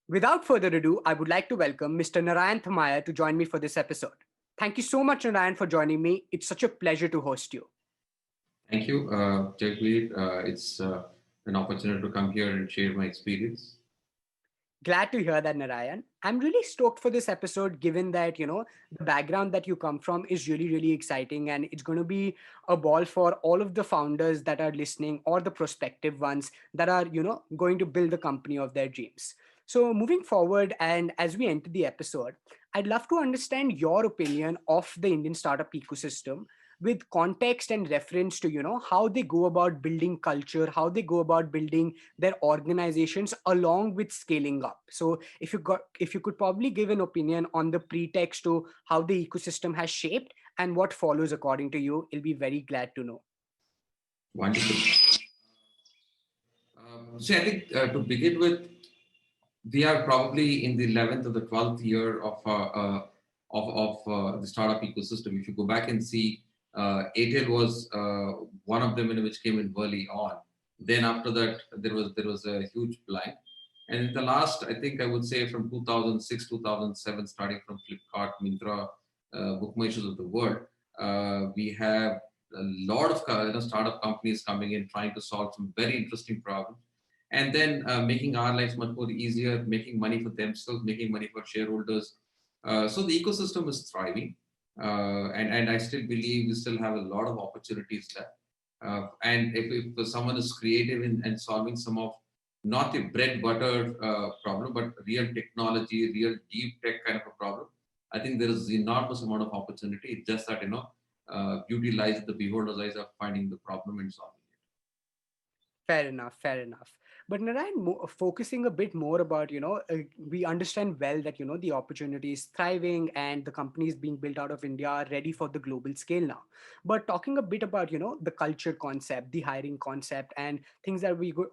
Without further ado, I would like to welcome Mr. Narayan Thammaiah to join me for this episode. Thank you so much, Narayan, for joining me. It's such a pleasure to host you. Thank you, Jagveer. It's an opportunity to come here and share my experience. Glad to hear that, Narayan. I'm really stoked for this episode, given that, the background that you come from is really, really exciting. And it's going to be a ball for all of the founders that are listening or the prospective ones that are, going to build the company of their dreams. So, moving forward, and as we enter the episode, I'd love to understand your opinion of the Indian startup ecosystem with context and reference to, how they go about building culture, how they go about building their organizations along with scaling up. So if you could probably give an opinion on the pretext to how the ecosystem has shaped and what follows according to you, I'll be very glad to know. Wonderful. I think to begin with, we are probably in the 11th or the 12th year of the startup ecosystem. If you go back and see, Airtel was one of them, which came in early on. Then after that, there was a huge blank. And in the last, I think I would say from 2006, 2007, starting from Flipkart, Myntra, bookmakers of the world, we have a lot of startup companies coming in trying to solve some very interesting problems, and then making our lives much more easier, making money for themselves, making money for shareholders. So the ecosystem is thriving, and I still believe we still have a lot of opportunities left. And if someone is creative in solving some of not a bread butter problem, but real technology, real deep tech kind of a problem, I think there is enormous amount of opportunity. It's just that beauty lies in the beholder's eyes of finding the problem and solving it. Fair enough, fair enough. But Narayan, focusing a bit more about, we understand well that, the opportunity is thriving and the companies being built out of India are ready for the global scale now. But talking a bit about, the culture concept, the hiring concept, and things that we will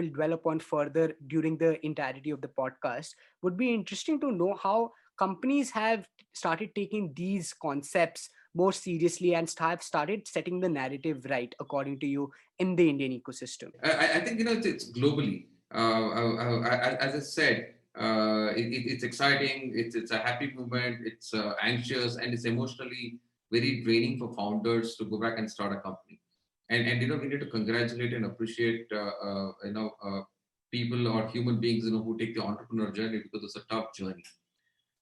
dwell upon further during the entirety of the podcast, would be interesting to know how companies have started taking these concepts more seriously and have started setting the narrative right, according to you, in the Indian ecosystem. I think it's globally. As I said, it's exciting. It's a happy moment. It's anxious and it's emotionally very draining for founders to go back and start a company. And we need to congratulate and appreciate people or human beings who take the entrepreneur journey, because it's a tough journey.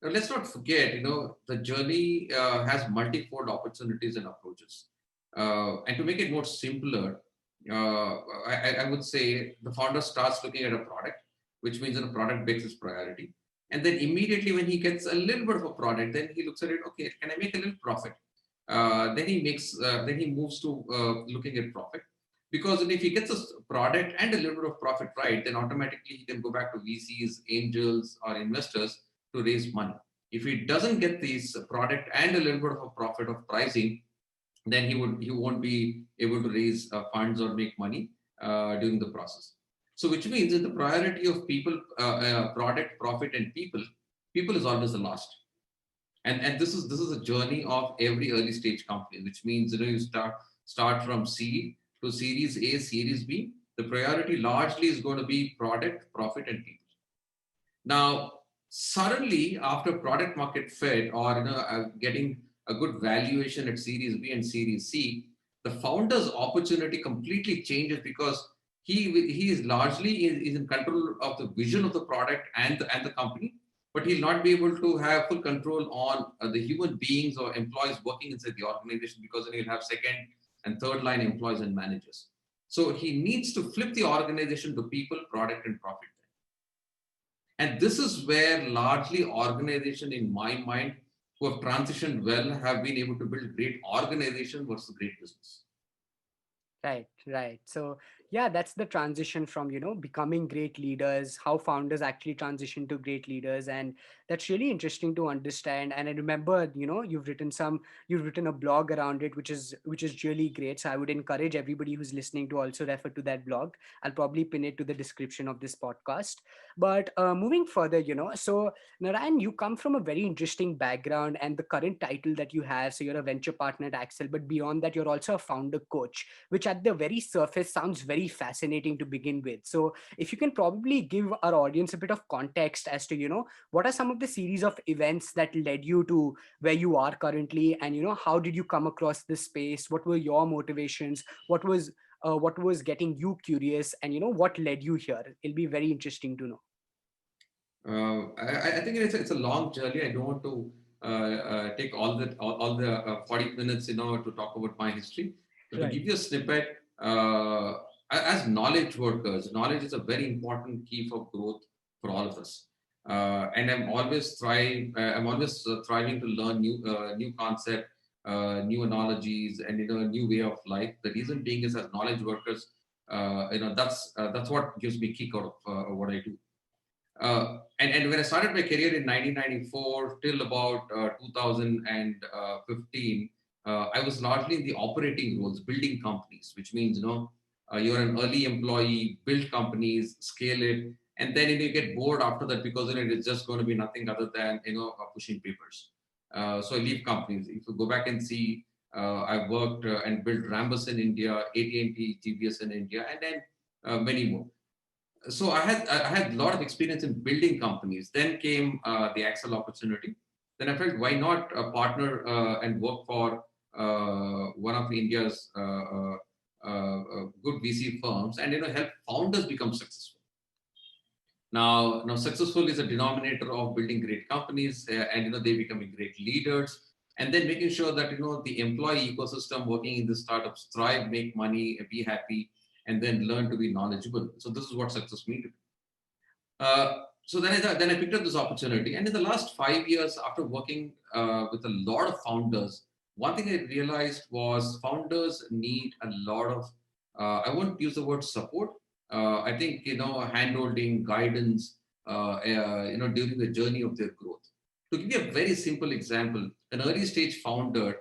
Now, let's not forget, the journey has multifold opportunities and approaches. And to make it more simpler, I would say the founder starts looking at a product, which means that a product makes his priority. And then immediately when he gets a little bit of a product, then he looks at it, okay, can I make a little profit? Then he moves to looking at profit. Because if he gets a product and a little bit of profit right, then automatically he can go back to VCs, angels, or investors to raise money. If he doesn't get this product and a little bit of a profit of pricing, then he won't be able to raise funds or make money during the process. So, which means that the priority of people, product, profit, and people is always the last. And this is a journey of every early stage company, which means you start from seed to Series A, Series B. The priority largely is going to be product, profit, and people. Now, suddenly, after product market fit or getting a good valuation at Series B and Series C, the founder's opportunity completely changes, because he is largely is in control of the vision of the product and the company, but he'll not be able to have full control on the human beings or employees working inside the organization, because then he'll have second and third line employees and managers. So he needs to flip the organization to people, product, and profit. And this is where largely organization, in my mind, who have transitioned well, have been able to build great organization versus great business. Right, right. So yeah, that's the transition from, becoming great leaders, how founders actually transition to great leaders. And that's really interesting to understand. And I remember, you've written a blog around it, which is really great. So I would encourage everybody who's listening to also refer to that blog. I'll probably pin it to the description of this podcast. But moving further, so Narayan, you come from a very interesting background and the current title that you have. So you're a venture partner at Accel, but beyond that, you're also a founder coach, which at the very surface sounds very very fascinating to begin with. So if you can probably give our audience a bit of context as to, what are some of the series of events that led you to where you are currently, and how did you come across this space? What were your motivations? What was getting you curious, and what led you here? It'll be very interesting to know. I think it's a long journey. I don't want to take all the 40 minutes, to talk about my history. But to Right. give you a snippet, as knowledge workers, knowledge is a very important key for growth for all of us. And I'm always thriving to learn new concept, new analogies, and new way of life. The reason being is, as knowledge workers, that's what gives me kick out of what I do. And when I started my career in 1994 till about 2015, I was largely in the operating roles, building companies, which means, you're an early employee, build companies, scale it, and then you get bored after that because it's just going to be nothing other than, pushing papers. So I leave companies. If you go back and see, I've worked and built Rambus in India, AT&T, GBS in India, and then many more. So I had a lot of experience in building companies. Then came the Accel opportunity. Then I felt, why not partner and work for one of India's good VC firms, and help founders become successful. Now successful is a denominator of building great companies, and they becoming great leaders, and then making sure that the employee ecosystem working in the startups thrive, make money, be happy, and then learn to be knowledgeable. So this is what success means. So then I picked up this opportunity, and in the last 5 years, after working with a lot of founders, one thing I realized was founders need a lot of, I won't use the word support. I think handholding, guidance, during the journey of their growth. To give you a very simple example, an early stage founder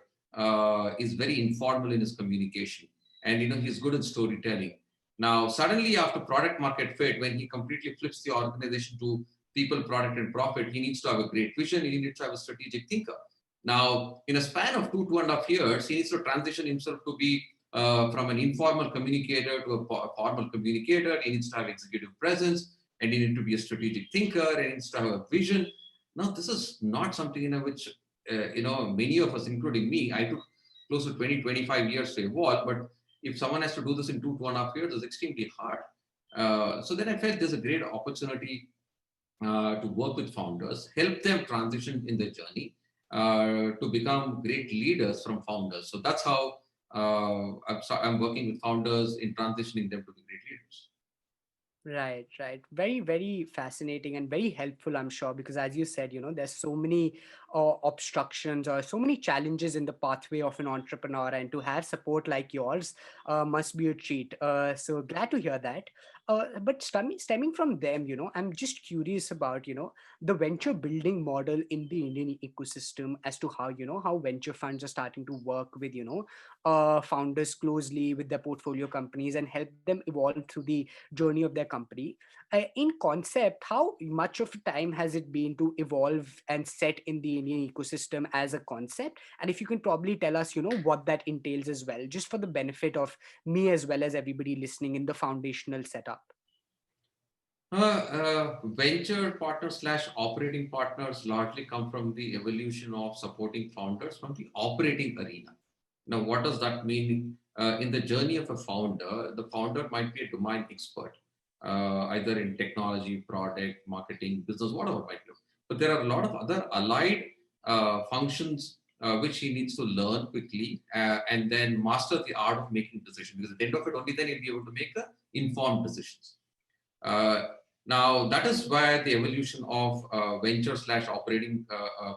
is very informal in his communication, and he's good in storytelling. Now, suddenly after product market fit, when he completely flips the organization to people, product, and profit, he needs to have a great vision. He needs to have a strategic thinker. Now, in a span of 2.5 years, he needs to transition himself to be from an informal communicator to a formal communicator. He needs to have executive presence, and he needs to be a strategic thinker. He needs to have a vision. Now, this is not something which many of us, including me, I took close to 20, 25 years to evolve, but if someone has to do this in 2.5 years, it's extremely hard. So then I felt there's a great opportunity to work with founders, help them transition in their journey to become great leaders from founders. So that's how I'm working with founders in transitioning them to be great leaders. Right, right. Very, very fascinating and very helpful, I'm sure, because as you said, there's so many obstructions or so many challenges in the pathway of an entrepreneur, and to have support like yours must be a treat. So glad to hear that. But stemming from them, I'm just curious about, the venture building model in the Indian ecosystem, as to how, how venture funds are starting to work with, founders closely with their portfolio companies and help them evolve through the journey of their company. In concept, how much of time has it been to evolve and set in the Indian ecosystem as a concept? And if you can probably tell us, what that entails as well, just for the benefit of me as well as everybody listening in the foundational setup. Venture partners slash operating partners largely come from the evolution of supporting founders from the operating arena. Now, what does that mean? In the journey of a founder, the founder might be a domain expert, either in technology, product, marketing, business, whatever it might be. But there are a lot of other allied functions which he needs to learn quickly and then master the art of making decisions. Because at the end of it, only then he'll be able to make the informed decisions. Uh, Now, that is where the evolution of venture slash operating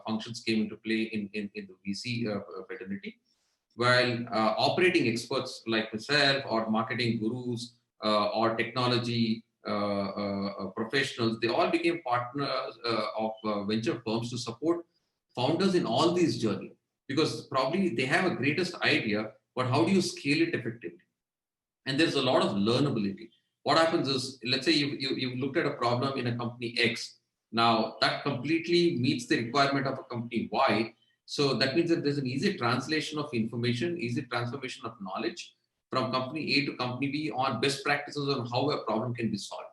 functions came into play in the VC fraternity. While operating experts like myself, or marketing gurus, or technology professionals, they all became partners of venture firms to support founders in all these journeys, because probably they have a greatest idea, but how do you scale it effectively? And there's a lot of learnability. What happens is, let's say you've looked at a problem in a company X. Now that completely meets the requirement of a company Y. So that means that there's an easy translation of information, easy transformation of knowledge. from company A to company B on best practices on how a problem can be solved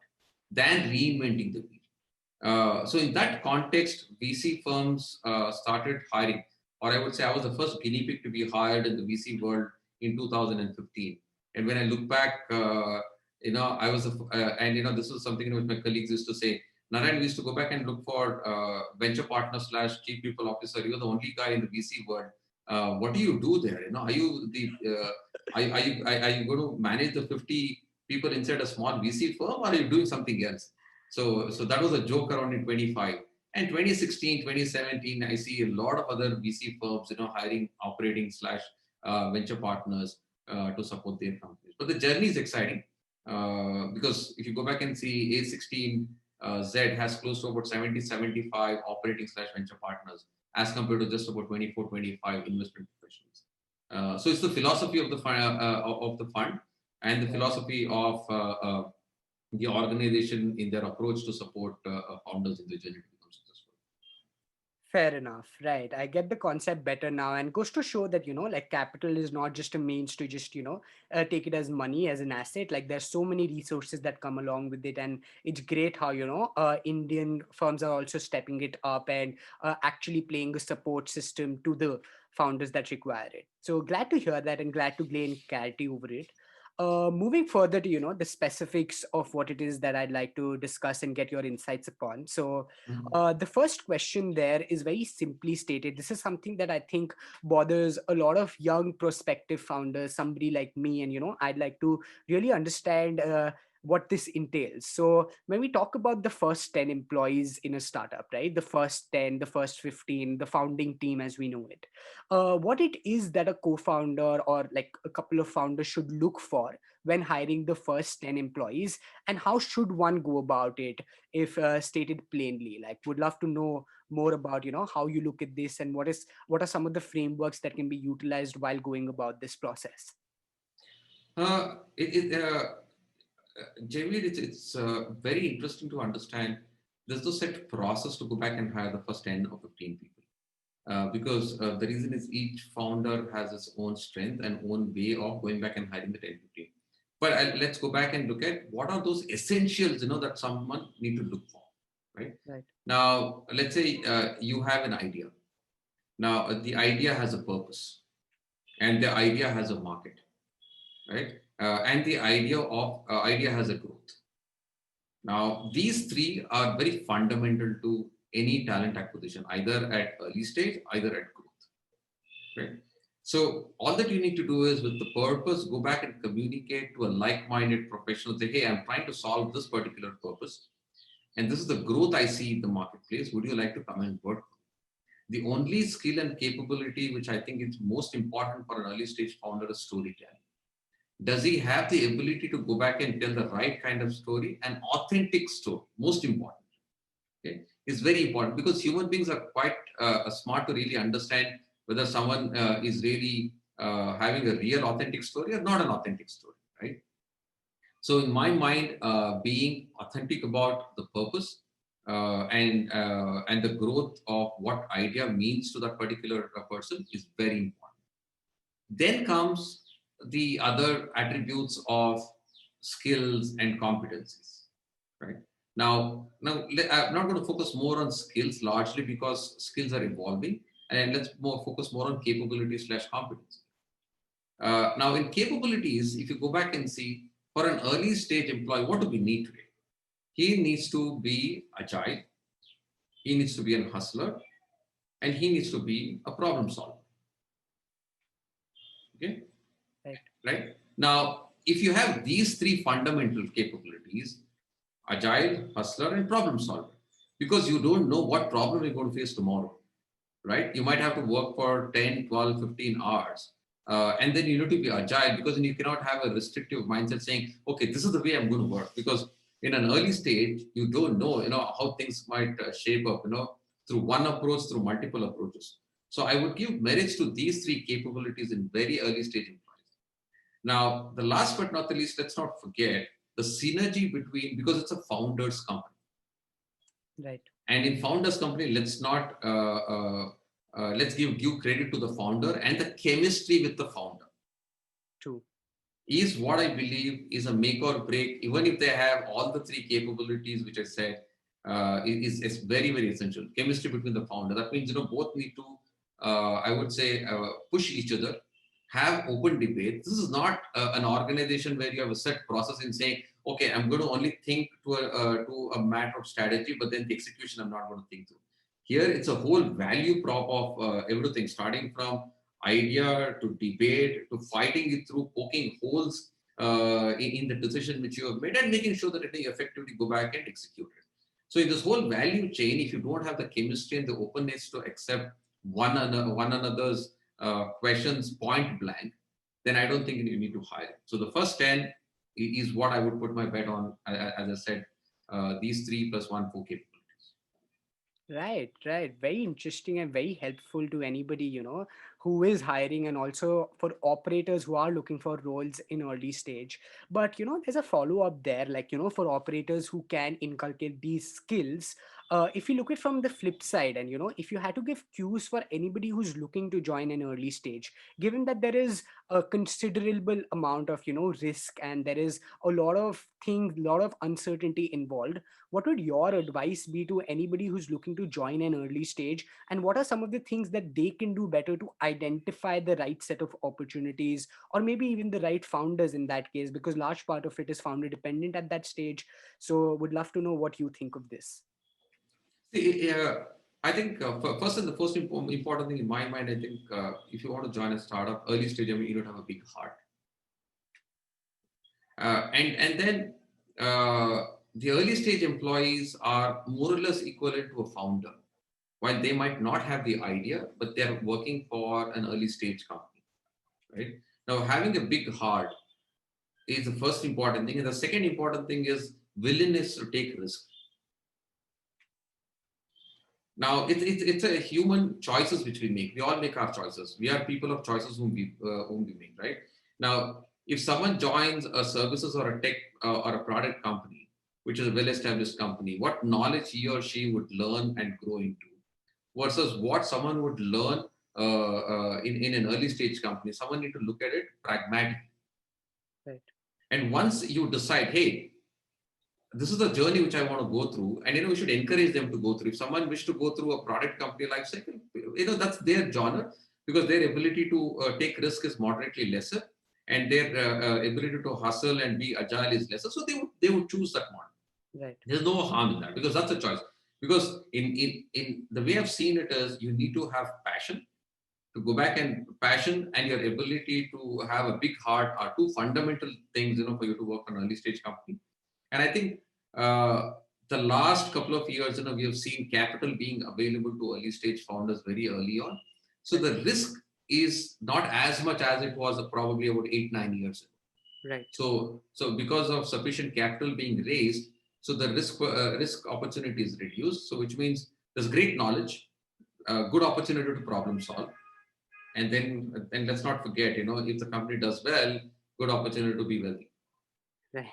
than reinventing the wheel. So in that context, VC firms started hiring, or I would say I was the first guinea pig to be hired in the VC world in 2015. And when I look back, I was, and this was something which my colleagues used to say. Narayan, we used to go back and look for venture partner / chief people officer. You're the only guy in the VC world. What do you do there? Are you are you going to manage the 50 people inside a small VC firm, or are you doing something else? So that was a joke around in 25. And 2016, 2017, I see a lot of other VC firms, hiring operating / venture partners to support their companies. But the journey is exciting because if you go back and see A16 Z has close to about 70, 75 operating / venture partners as compared to just about 24, 25 investment professionals. So it's the philosophy of the fund and the philosophy of the organization in their approach to support founders in the journey to become successful. Fair enough. Right. I get the concept better now, and goes to show that, like capital is not just a means to just, take it as money, as an asset. Like there's so many resources that come along with it. And it's great how, Indian firms are also stepping it up and actually playing a support system to the founders that require it. So glad to hear that and glad to gain clarity over it. Moving further to, the specifics of what it is that I'd like to discuss and get your insights upon. So Mhm. the first question there is very simply stated. This is something that I think bothers a lot of young prospective founders, somebody like me. And, I'd like to really understand what this entails. So when we talk about the first 10 employees in a startup, right? The first 10, the first 15, the founding team as we know it, what it is that a co-founder or like a couple of founders should look for when hiring the first 10 employees, and how should one go about it if stated plainly? Like would love to know more about how you look at this, and what are some of the frameworks that can be utilized while going about this process. Uh, it, it, uh, Jamie, it's very interesting to understand. There's no set process to go back and hire the first 10 or 15 people. Because the reason is each founder has its own strength and own way of going back and hiring the 10, 15. But let's go back and look at what are those essentials, that someone need to look for, right? Right. Now, let's say you have an idea. Now, the idea has a purpose and the idea has a market, right? And the idea has a growth. Now, these three are very fundamental to any talent acquisition, either at early stage, either at growth, right? So all that you need to do is with the purpose, go back and communicate to a like-minded professional, say, hey, I'm trying to solve this particular purpose. And this is the growth I see in the marketplace. Would you like to come and work? The only skill and capability which I think is most important for an early stage founder is storytelling. Does he have the ability to go back and tell the right kind of story, an authentic story? Most important. Okay, is very important because human beings are quite smart to really understand whether someone is really having a real authentic story or not an authentic story, right? So in my mind, being authentic about the purpose and the growth of what idea means to that particular person is very important. Then comes the other attributes of skills and competencies, right? I'm not going to focus more on skills largely because skills are evolving, and let's focus more on capabilities / competence. Now, in capabilities, if you go back and see for an early stage employee, what do we need today? He needs to be agile, he needs to be a hustler, and he needs to be a problem solver. Okay, Right. right? Now, if you have these three fundamental capabilities, agile, hustler, and problem solver, because you don't know what problem you're going to face tomorrow, right? You might have to work for 10, 12, 15 hours. And then you need to be agile because you cannot have a restrictive mindset saying, okay, this is the way I'm going to work. Because in an early stage, you don't know, how things might shape up, through one approach, through multiple approaches. So I would give merits to these three capabilities in very early stage employees. Now, the last but not the least, let's not forget the synergy between, because it's a founder's company. Right. And in founder's company, let's give credit to the founder and the chemistry with the founder. True. is what I believe is a make or break. Even if they have all the three capabilities which I said, is very, very essential. Chemistry between the founder. That means both need to, I would say, push each other, have open debate. This is not an organization where you have a set process in saying, okay, I'm going to only think to a matter of strategy, but then the execution I'm not going to think through. Here, it's a whole value prop of everything, starting from idea to debate to fighting it through, poking holes in the decision which you have made, and making sure that it effectively go back and execute it. So in this whole value chain, if you don't have the chemistry and the openness to accept one another's questions point blank, then I don't think you need to hire. So the first 10 is what I would put my bet on. As I said, these three plus one, four capabilities. Right, right. Very interesting and very helpful to anybody, who is hiring, and also for operators who are looking for roles in early stage. But, there's a follow up there, like, for operators who can inculcate these skills. If you look at from the flip side, and, if you had to give cues for anybody who's looking to join an early stage, given that there is a considerable amount of, risk, and there is a lot of things, a lot of uncertainty involved, what would your advice be to anybody who's looking to join an early stage, and what are some of the things that they can do better to identify the right set of opportunities, or maybe even the right founders in that case, because large part of it is founder dependent at that stage. So would love to know what you think of this. See, I think first and the most important thing in my mind, I think if you want to join a startup early stage, I mean, you don't have a big heart, and then the early stage employees are more or less equivalent to a founder, while they might not have the idea, but they are working for an early stage company, right? Now, having a big heart is the first important thing, and the second important thing is willingness to take risk. Now, it's a human choices which we make. We all make our choices. We are people of choices whom we make, right? Now, if someone joins a services or a tech or a product company, which is a well-established company, what knowledge he or she would learn and grow into, versus what someone would learn in an early stage company, someone need to look at it pragmatically. Right. And once you decide, hey, this is the journey which I want to go through, and we should encourage them to go through. If someone wish to go through a product company life cycle, that's their genre, because their ability to take risk is moderately lesser, and their ability to hustle and be agile is lesser. So they would choose that model. Right. There's no harm in that, because that's a choice. Because in the way I've seen it is, you need to have passion to go back, and passion and your ability to have a big heart are two fundamental things, for you to work on an early stage company. And I think uh, the last couple of years, we have seen capital being available to early stage founders very early on. So Right. the risk is not as much as it was probably about 8-9 years ago. Right. So because of sufficient capital being raised, so the risk opportunity is reduced. So which means there's great knowledge, good opportunity to problem solve, and let's not forget, if the company does well, good opportunity to be wealthy. Right.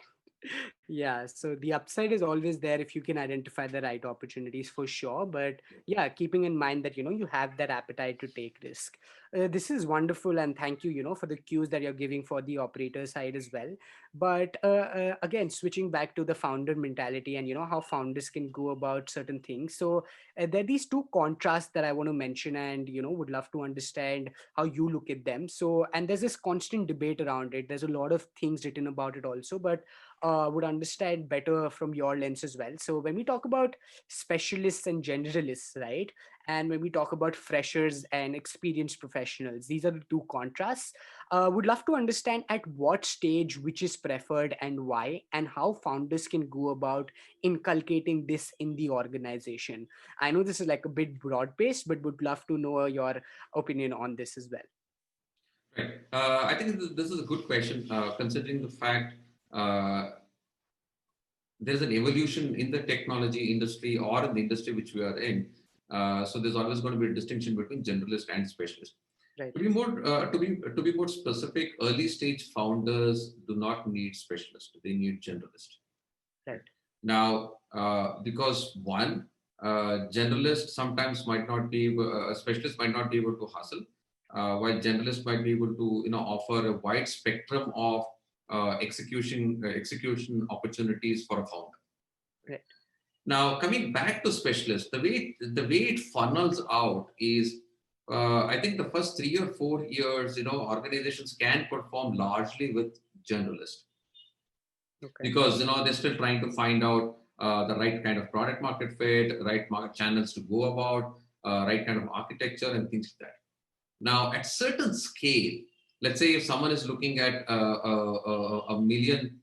Yeah, so the upside is always there if you can identify the right opportunities for sure. But yeah, keeping in mind that you have that appetite to take risk. This is wonderful, and thank you, for the cues that you're giving for the operator side as well. But again, switching back to the founder mentality and how founders can go about certain things. So there are these two contrasts that I want to mention, and would love to understand how you look at them. So, and there's this constant debate around it. There's a lot of things written about it also, but would understand better from your lens as well. So when we talk about specialists and generalists, right? And when we talk about freshers and experienced professionals, these are the two contrasts. Would love to understand at what stage which is preferred and why, and how founders can go about inculcating this in the organization. I know this is like a bit broad based, but would love to know your opinion on this as well. Right. I think this is a good question, considering the fact uh, there's an evolution in the technology industry or in the industry which we are in. So there's always going to be a distinction between generalist and specialist. Right. To be more specific, early stage founders do not need specialists; they need generalists. Right. Now, because one, generalist sometimes might not be able, a specialist might not be able to hustle, while generalist might be able to offer a wide spectrum of execution opportunities for a founder. Right. Now, coming back to specialists, the way it funnels out is, I think the first 3 or 4 years, organizations can perform largely with generalists Okay. because they're still trying to find out the right kind of product market fit, right market channels to go about, right kind of architecture and things like that. Now, at certain scale, let's say if someone is looking at a million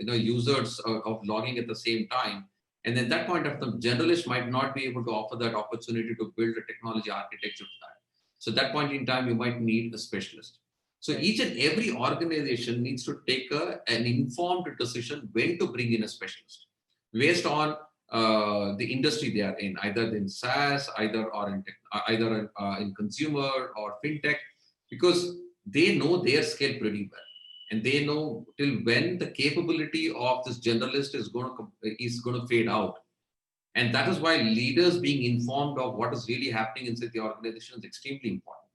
users of logging at the same time, and at that point of time, generalists might not be able to offer that opportunity to build a technology architecture for that. So at that point in time, you might need a specialist. So Right. each and every organization needs to take an informed decision when to bring in a specialist based on the industry they are in, either in SaaS, either in consumer or fintech, because they know their scale pretty well, and they know till when the capability of this generalist is going to fade out, and that is why leaders being informed of what is really happening inside the organization is extremely important,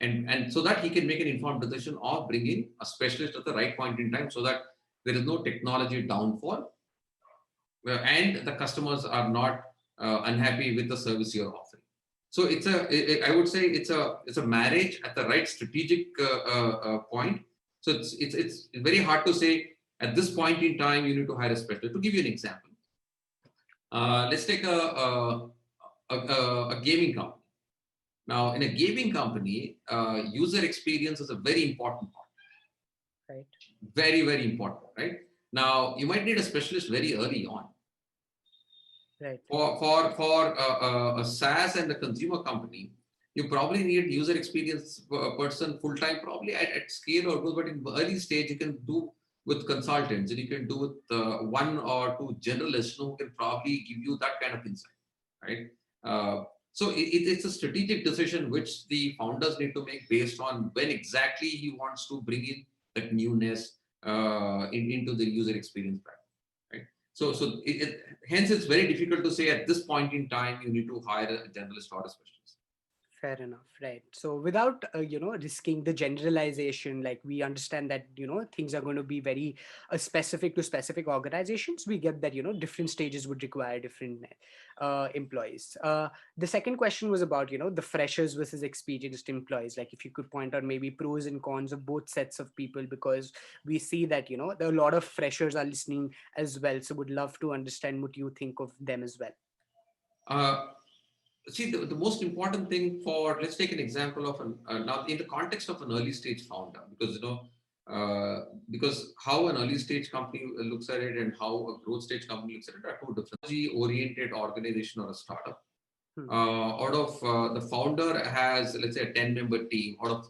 and so that he can make an informed decision of bringing a specialist at the right point in time, so that there is no technology downfall and the customers are not unhappy with the service you're offering. So I would say it's a marriage at the right strategic point. So it's very hard to say at this point in time you need to hire a specialist. To give you an example, let's take a gaming company. Now, in a gaming company, user experience is a very important part. Right. Very, very important, right? Now, you might need a specialist very early on. Right. For a SaaS and a consumer company, you probably need user experience person full time, probably at scale or good, but in early stage you can do with consultants, and you can do with one or two generalists who can probably give you that kind of insight, right? So it's a strategic decision which the founders need to make based on when exactly he wants to bring in that newness into the user experience practice. Right? So hence it's very difficult to say at this point in time you need to hire a generalist or a specialist. Fair enough, right? So without risking the generalization, like we understand that things are going to be very specific to specific organizations. We get that different stages would require different employees. The second question was about the freshers versus experienced employees. Like if you could point out maybe pros and cons of both sets of people, because we see that there are a lot of freshers are listening as well. So would love to understand what you think of them as well. Uh, See, the most important thing let's take an example of now in the context of an early stage founder, because how an early stage company looks at it and how a growth stage company looks at it are two different oriented organization or a startup. Hmm. Out of the founder has, let's say, a 10-member team. Out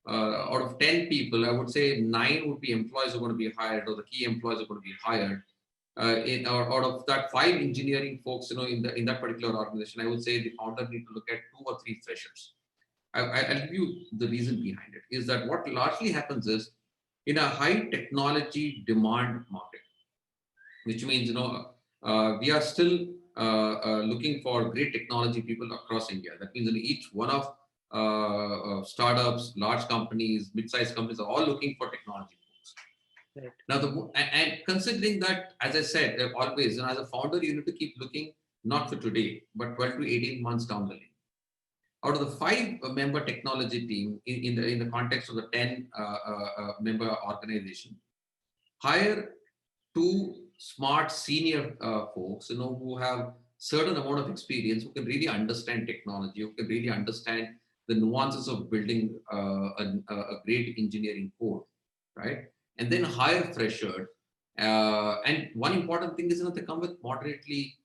of 10 people, I would say 9 would be employees who are going to be hired, or the key employees are going to be hired. Out of that 5 engineering folks, in that particular organization, I would say the founder need to look at 2 or 3 freshers. I'll give you the reason behind it. Is that what largely happens is in a high technology demand market, which means we are still looking for great technology people across India. That means in each one of startups, large companies, mid-sized companies are all looking for technology. Right. Now, and considering that, as I said, always, as a founder, you need to keep looking not for today, but 12 to 18 months down the lane. Out of the 5-member technology team, in the context of the 10-member organization, hire 2 smart senior folks, who have certain amount of experience, who can really understand technology, who can really understand the nuances of building a great engineering code, right? And then hire fresher. And one important thing is they come with moderately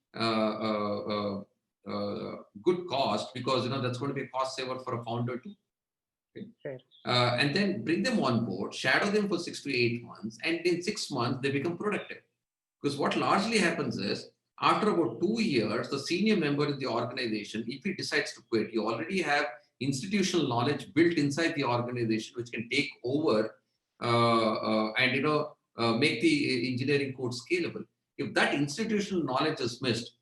good cost, because that's going to be a cost saver for a founder too. Okay? And then bring them on board, shadow them for 6 to 8 months, and in 6 months they become productive. Because what largely happens is, after about 2 years, the senior member in the organization, if he decides to quit, you already have institutional knowledge built inside the organization, which can take over and make the engineering code scalable. If that institutional knowledge is missed,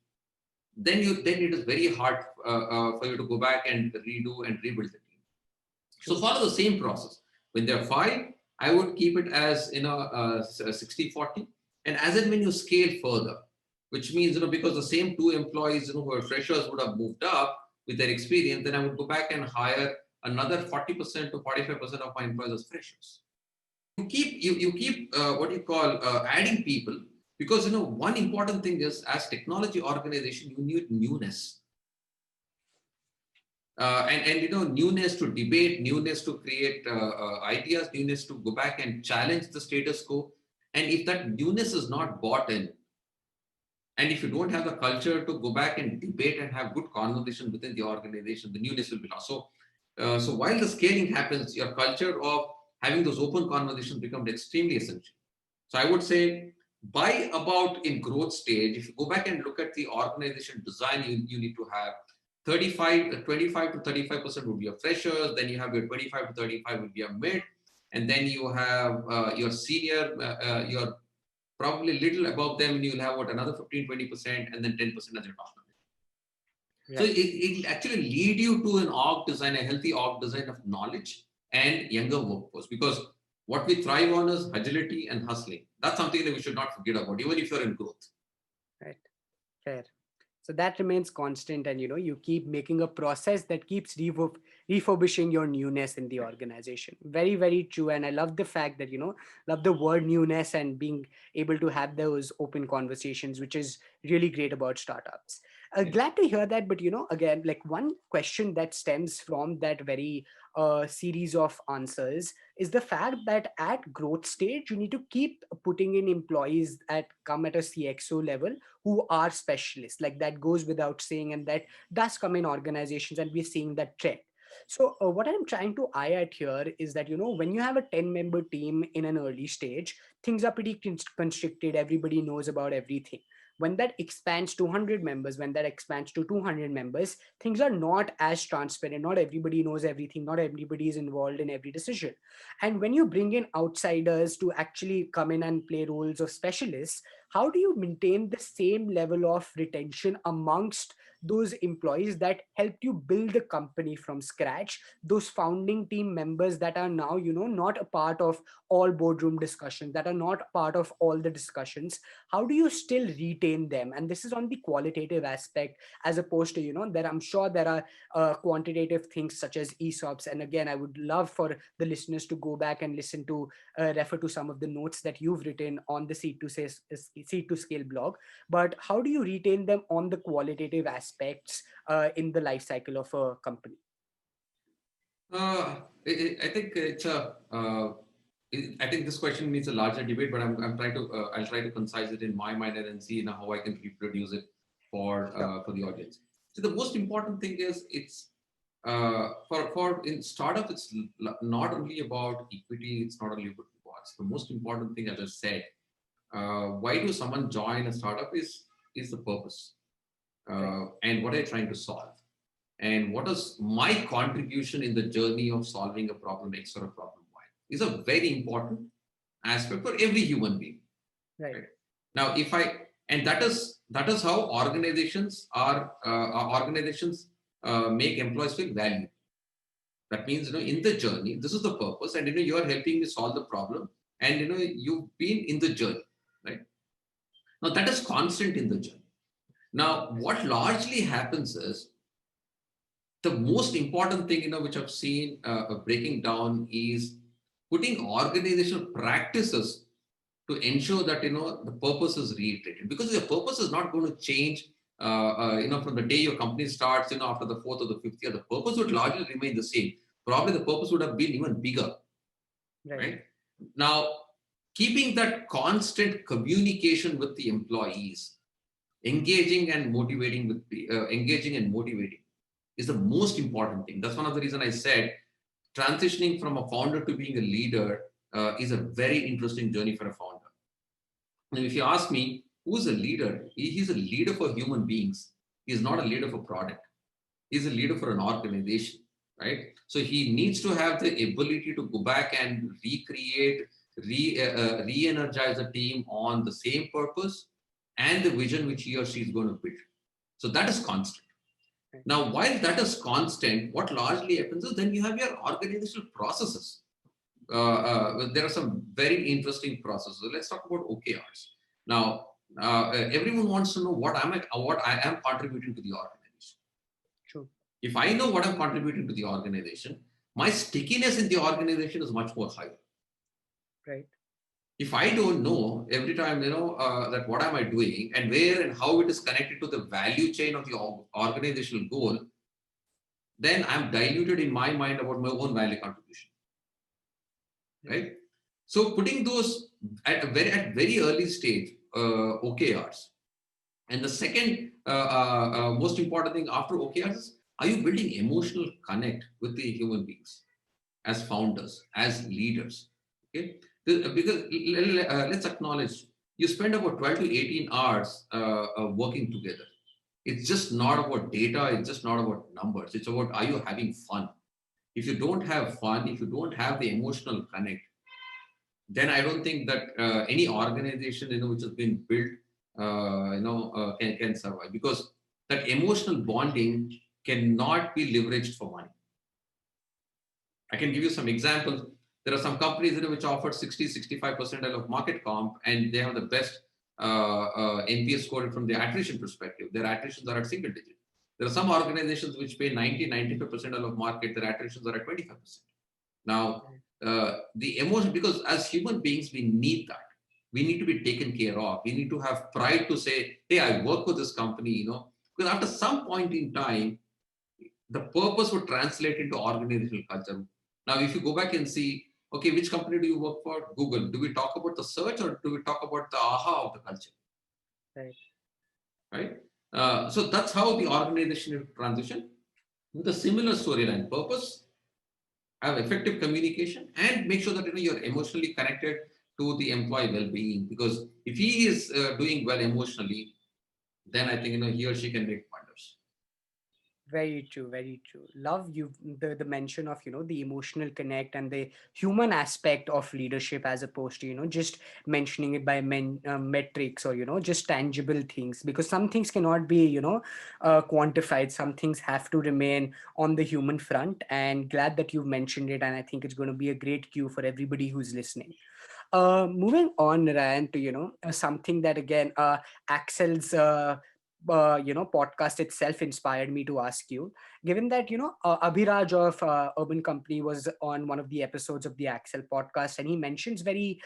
then it is very hard for you to go back and redo and rebuild the team. So follow the same process. When there are 5, I would keep it as 60-40. And as and when you scale further, which means because the same two employees who are freshers would have moved up with their experience, then I would go back and hire another 40% to 45% of my employees as freshers. You keep what you call adding people, because one important thing is, as technology organization, you need newness. And newness to debate, newness to create ideas, newness to go back and challenge the status quo. And if that newness is not bought in, and if you don't have the culture to go back and debate and have good conversation within the organization, the newness will be lost. So while the scaling happens, your culture of having those open conversations becomes extremely essential. So I would say, by about in growth stage, if you go back and look at the organization design, you need to have 25 to 35% would be your freshers, then you have your 25 to 35 would be your mid, and then you have your senior, your probably little above them, and you'll have another 15-20%, and then 10% as your top management. So Right. it'll actually lead you to an org design, a healthy org design of knowledge and younger workforce, because what we thrive on is agility and hustling. That's something that we should not forget about, even if you're in growth. Right. Fair. So that remains constant, and you keep making a process that keeps refurbishing your newness in the organization. Very, very true. And I love the fact that love the word newness and being able to have those open conversations, which is really great about startups. Yeah. Glad to hear that. But again, like one question that stems from that very series of answers is the fact that at growth stage you need to keep putting in employees that come at a CXO level who are specialists. Like, that goes without saying, and that does come in organizations, and we're seeing that trend. So what I'm trying to eye at here is that when you have a 10-member team in an early stage, things are pretty constricted. Everybody knows about everything. When that expands to 100 members, when that expands to 200 members, things are not as transparent. Not everybody knows everything. Not everybody is involved in every decision. And when you bring in outsiders to actually come in and play roles of specialists, how do you maintain the same level of retention amongst those employees that helped you build the company from scratch, those founding team members that are now not a part of all boardroom discussions, that are not a part of all the discussions? How do you still retain them? And this is on the qualitative aspect, as opposed to that I'm sure there are quantitative things such as ESOPs. And again, I would love for the listeners to go back and listen to refer to some of the notes that you've written on the Seed to Scale blog. But how do you retain them on the qualitative aspects in the life cycle of a company? I think it's a. I think this question needs a larger debate, but I'm trying to. I'll try to concise it in my mind and then see how I can reproduce it for the audience. So the most important thing is, it's for in startup, it's not only about equity. It's not only about rewards. The most important thing, as I said, why do someone join a startup is the purpose, and what are you trying to solve, and what is my contribution in the journey of solving a problem X or a problem Y, is a very important aspect for every human being. Right. Now, and that is how organizations make employees feel valued. That means, in the journey, this is the purpose, and you are helping me solve the problem, and you've been in the journey, right? Now that is constant in the journey. Now, what largely happens is, the most important thing, which I've seen breaking down, is putting organizational practices to ensure that the purpose is reiterated, because your purpose is not going to change. From the day your company starts, after the fourth or the fifth year, the purpose would largely remain the same. Probably the purpose would have been even bigger, right? Now, keeping that constant communication with the employees, engaging and motivating is the most important thing. That's one of the reasons I said transitioning from a founder to being a leader is a very interesting journey for a founder. And if you ask me, who's a leader? He's a leader for human beings. He's not a leader for product. He's a leader for an organization, right? So he needs to have the ability to go back and recreate, re-energize a team on the same purpose and the vision which he or she is going to build. So that is constant. Now, while that is constant, what largely happens is, then you have your organizational processes. there are some very interesting processes. Let's talk about OKRs. Now, everyone wants to know what I am contributing to the organization. True. If I know what I'm contributing to the organization, my stickiness in the organization is much more higher. Right. If I don't know every time, that what am I doing and where and how it is connected to the value chain of the organizational goal, then I'm diluted in my mind about my own value contribution, right? So putting those at very early stage OKRs, and the second most important thing after OKRs is, are you building emotional connect with the human beings as founders, as leaders? Okay, because let's acknowledge you spend about 12 to 18 hours working together. It's just not about data. It's just not about numbers. It's about, are you having fun? If you don't have fun, if you don't have the emotional connect, then I don't think that any organization which has been built can survive, because that emotional bonding cannot be leveraged for money. I can give you some examples. There are some companies which offer 60-65% of market comp, and they have the best NPS score from the attrition perspective. Their attritions are at single digit. There are some organizations which pay 90-95% of market. Their attritions are at 25%. Now, the emotion, because as human beings, we need that. We need to be taken care of. We need to have pride to say, hey, I work with this company, because after some point in time, the purpose would translate into organizational culture. Now, if you go back and see, okay, which company do you work for? Google. Do we talk about the search, or do we talk about the aha of the culture? Right. Right? So that's how the organization will transition with a similar storyline. Purpose, have effective communication, and make sure that you're emotionally connected to the employee well-being. Because if he is doing well emotionally, then I think he or she can make wonders. Very true, very true. Love you the mention of the emotional connect and the human aspect of leadership, as opposed to just mentioning it by metrics, or just tangible things, because some things cannot be quantified. Some things have to remain on the human front, and glad that you've mentioned it, and I think it's going to be a great cue for everybody who's listening. Moving on, Ryan, to something that again Accel's podcast itself inspired me to ask you, given that Abhiraj of Urban Company was on one of the episodes of the Accel podcast, and he mentions very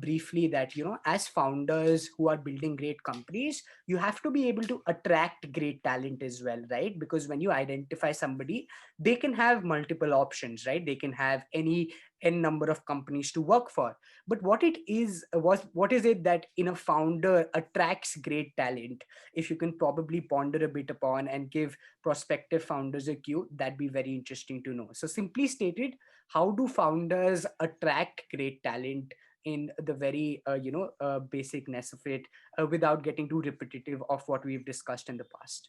briefly that as founders who are building great companies, you have to be able to attract great talent as well, right? Because when you identify somebody, they can have multiple options, right? They can have any n number of companies to work for, but what is it that in a founder attracts great talent? If you can probably ponder a bit upon and give prospective founders a cue, that'd be very interesting to know. So simply stated, how do founders attract great talent in the very basicness of it, without getting too repetitive of what we've discussed in the past?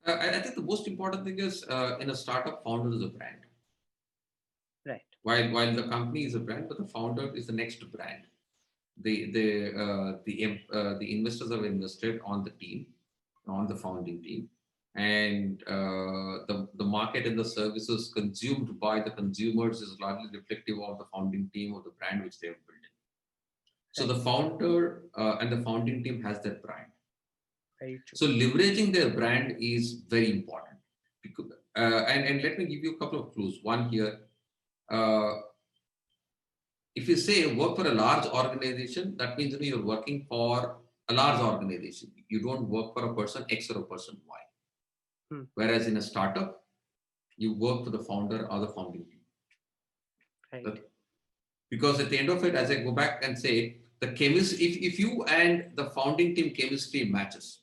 I think the most important thing is, in a startup, founder is a brand. Right. While the company is a brand, but the founder is the next brand. The investors have invested on the team, on the founding team, and the market and the services consumed by the consumers is largely reflective of the founding team or the brand which they have built. So Right. the founder and the founding team has their brand. Very true. So leveraging their brand is very important. Because, and let me give you a couple of clues. One here. If you say work for a large organization, that means you're working for a large organization. You don't work for a person X or a person Y. Whereas in a startup, you work for the founder or the founding team. Right. Because at the end of it, as I go back and say, the chemistry, if you and the founding team chemistry matches,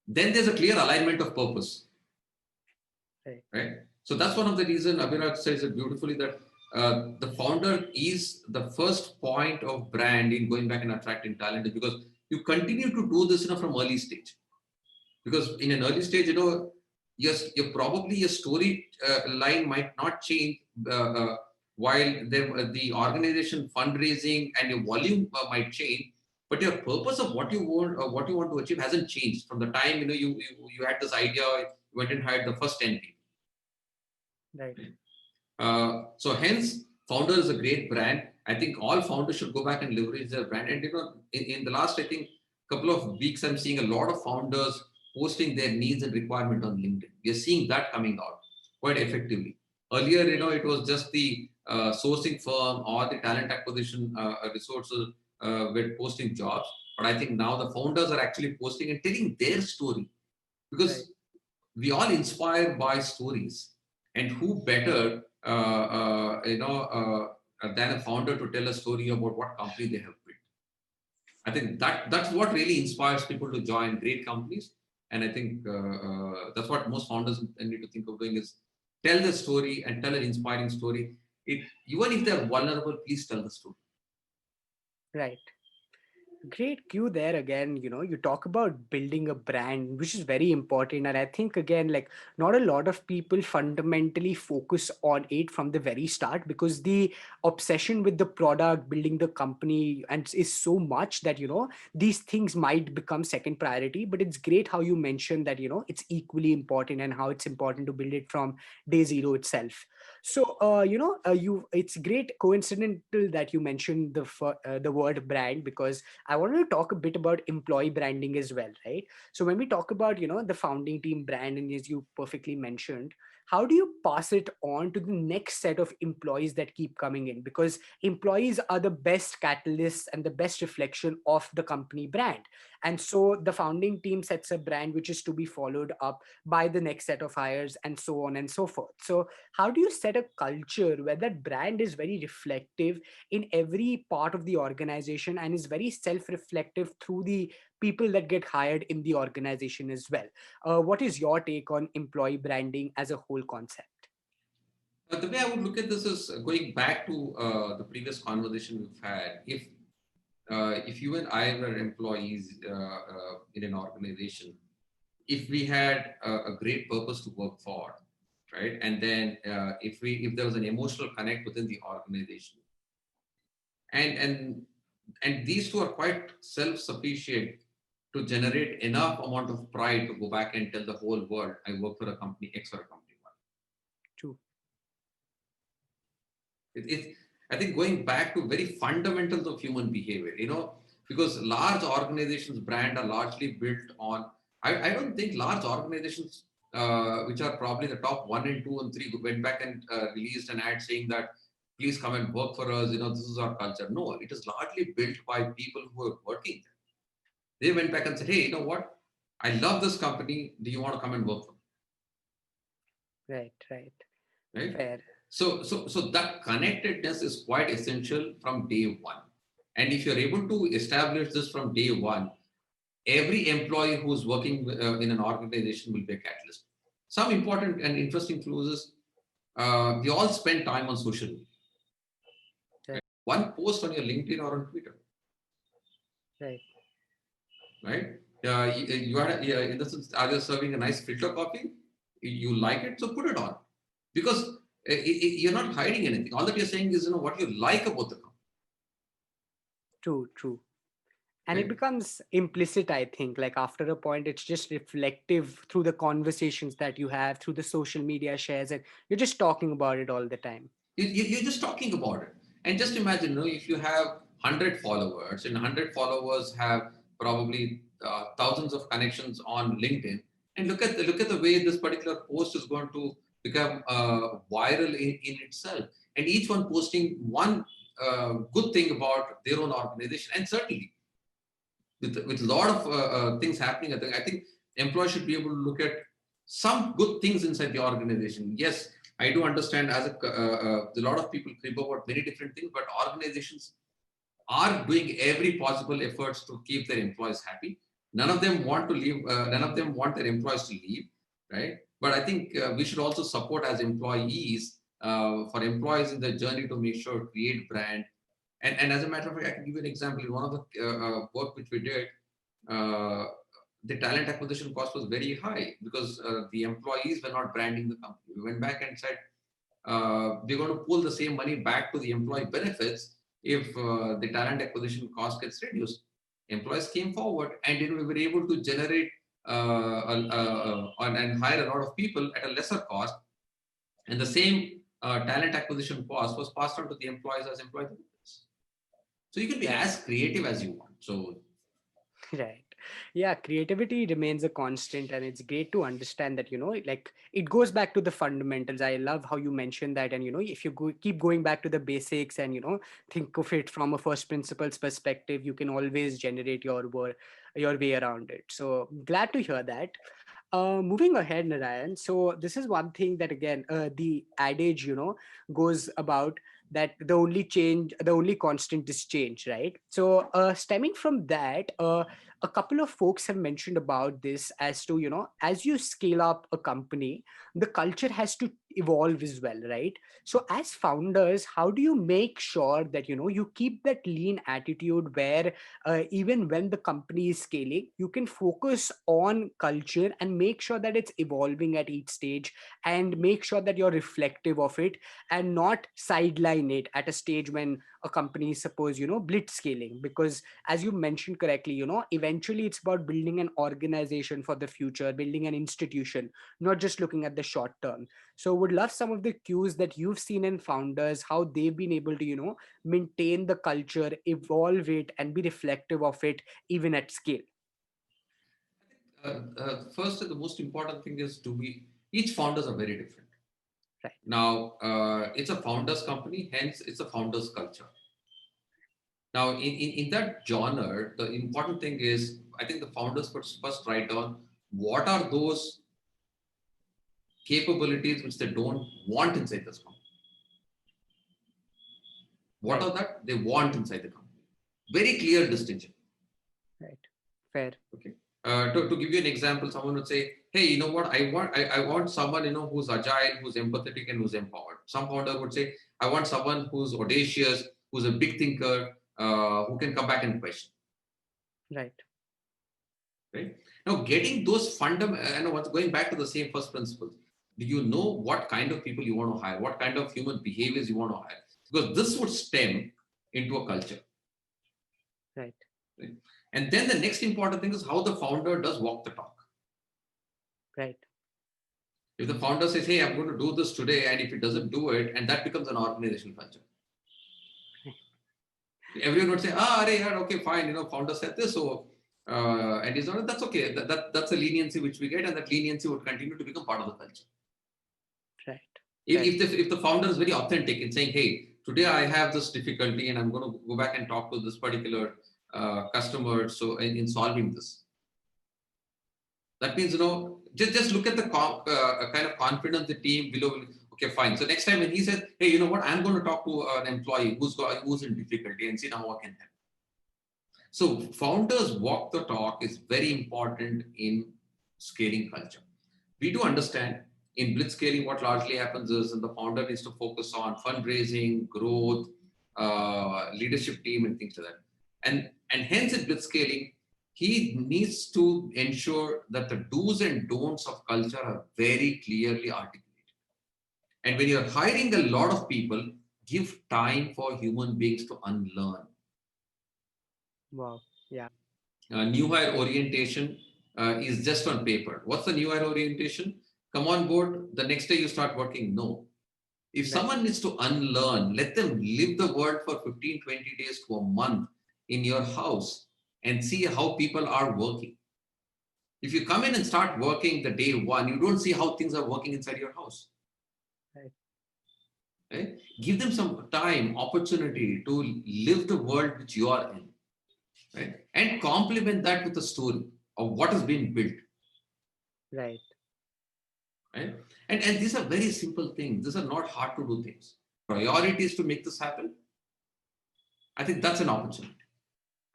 then there's a clear alignment of purpose. Right? So that's one of the reasons Abhiraj says it beautifully, that the founder is the first point of brand in going back and attracting talent, because you continue to do this from early stage. Because in an early stage, you're probably your story line might not change while the organization fundraising and your volume might change, but your purpose of what you want to achieve hasn't changed from the time you had this idea, you went and hired the first 10 people. Right. So hence, Founder is a great brand. I think all founders should go back and leverage their brand. And in the last, I think, couple of weeks, I'm seeing a lot of founders posting their needs and requirement on LinkedIn. We are seeing that coming out quite effectively. Earlier, it was just the sourcing firm or the talent acquisition resources were posting jobs. But I think now the founders are actually posting and telling their story, Right. because we all inspire by stories, and who better than a founder to tell a story about what company they have built. I think that's what really inspires people to join great companies. And I think that's what most founders need to think of doing, is tell the story and tell an inspiring story. Even if they're vulnerable, please tell the story. Right. Great cue there again. You talk about building a brand, which is very important. And I think, again, like, not a lot of people fundamentally focus on it from the very start, because the obsession with the product, building the company, and is so much that, these things might become second priority. But it's great how you mentioned that, it's equally important, and how it's important to build it from day zero itself. So, it's great coincidental that you mentioned the word brand, because I wanted to talk a bit about employee branding as well, right? So when we talk about, the founding team brand, and as you perfectly mentioned, how do you pass it on to the next set of employees that keep coming in? Because employees are the best catalysts and the best reflection of the company brand. And so the founding team sets a brand which is to be followed up by the next set of hires, and so on and so forth. So how do you set a culture where that brand is very reflective in every part of the organization, and is very self-reflective through the people that get hired in the organization as well? What is your take on employee branding as a whole concept? The way I would look at this is going back to the previous conversation we've had. If you and I were employees in an organization, if we had a great purpose to work for, right, and then if there was an emotional connect within the organization, and and and these two are quite self-sufficient to generate enough amount of pride to go back and tell the whole world, I work for a company X or a company Y. True. It's, I think, going back to very fundamentals of human behavior, because large organizations' brand are largely built on. I don't think large organizations, which are probably the top 1 and 2 and 3, went back and released an ad saying that please come and work for us. This is our culture. No, it is largely built by people who are working there. They went back and said, hey, you know what? I love this company. Do you want to come and work for Right, right. me? Right? Fair. So that connectedness is quite essential from day one. And if you're able to establish this from day one, every employee who's working in an organization will be a catalyst. Some important and interesting clues is we all spend time on social media. Right, Right? One post on your LinkedIn or on Twitter, right. right? You had in the sense, are you serving a nice filter coffee? You like it, so put it on, because you're not hiding anything. All that you're saying is what you like about the company. True, true. And it Right? becomes implicit, I think. Like, after a point, it's just reflective through the conversations that you have, through the social media shares, and you're just talking about it all the time. You're just talking about it. And just imagine, if you have 100 followers, and 100 followers have probably thousands of connections on LinkedIn, and look at the way this particular post is going to become viral in itself. And each one posting one good thing about their own organization. And certainly, with a lot of things happening, I think employees should be able to look at some good things inside the organization. Yes, I do understand a lot of people crib about many different things, but organizations are doing every possible efforts to keep their employees happy. None of them want to leave. None of them want their employees to leave, right? But I think we should also support as employees for employees in the journey to make sure create brand. And as a matter of fact, I can give you an example. In one of the work which we did, uh, the talent acquisition cost was very high because the employees were not branding the company. We went back and said, we're going to pull the same money back to the employee benefits if the talent acquisition cost gets reduced. Employees came forward, and we were able to generate and hire a lot of people at a lesser cost, and the same talent acquisition cost was passed on to the employees as employee benefits. So you can be Right. as creative as you want. So Right. Yeah, creativity remains a constant, and it's great to understand that, like it goes back to the fundamentals. I love how you mentioned that. And, if you keep going back to the basics and, think of it from a first principles perspective, you can always generate your way around it. So glad to hear that. Moving ahead, Narayan. So this is one thing that again, the adage, goes about that the only constant is change, right? So stemming from that, a couple of folks have mentioned about this as to, as you scale up a company, the culture has to evolve as well, right? So as founders, how do you make sure that, you keep that lean attitude where even when the company is scaling, you can focus on culture and make sure that it's evolving at each stage, and make sure that you're reflective of it and not sideline it at a stage when a company is, suppose, blitz scaling? Because as you mentioned correctly, eventually it's about building an organization for the future, building an institution, not just looking at the short term. So would love some of the cues that you've seen in founders, how they've been able to, maintain the culture, evolve it, and be reflective of it even at scale. first, the most important thing is to be, each founders are very different. Right. Now, it's a founders company, hence it's a founders culture. Now, in that genre, the important thing is, I think the founders first write down what are those capabilities which they don't want inside this company. What Right. are that they want inside the company? Very clear distinction. Right. Fair. Okay. To give you an example, someone would say, "Hey, you know what? I want someone who's agile, who's empathetic, and who's empowered." Some founder would say, "I want someone who's audacious, who's a big thinker, who can come back and question." Right. Right now, getting those what's going back to the same first principles. Do you know what kind of people you want to hire? What kind of human behaviors you want to hire? Because this would stem into a culture. Right. Right? And then the next important thing is how the founder does walk the talk. Right. If the founder says, "Hey, I'm going to do this today," and if it doesn't do it, and that becomes an organizational culture, everyone would say, "Ah, okay, fine. Founder said this, so and he's not. That's okay. That's a leniency which we get, and that leniency would continue to become part of the culture." Right. If, Right. if the founder is very authentic in saying, "Hey, today I have this difficulty, and I'm going to go back and talk to this particular customer, so in solving this," that means, just look at the kind of confidence the team below. Okay, fine. So next time when he says, "Hey, you know what? I'm going to talk to an employee who's in difficulty and see how I can help." So founders walk the talk is very important in scaling culture. We do understand in blitzscaling what largely happens is that the founder needs to focus on fundraising, growth, leadership team, and things like that. And hence in blitzscaling, he needs to ensure that the do's and don'ts of culture are very clearly articulated. And when you're hiring a lot of people, give time for human beings to unlearn. Wow. Yeah. New hire orientation is just on paper. What's the new hire orientation? Come on board, the next day you start working. No. If Right. someone needs to unlearn, let them live the world for 15, 20 days to a month in your house and see how people are working. If you come in and start working the day one, you don't see how things are working inside your house. Right. Right? Give them some time, opportunity to live the world which you are in. Right? And complement that with a story of what has been built. Right. Right? And these are very simple things. These are not hard to do things. Priorities to make this happen. I think that's an opportunity.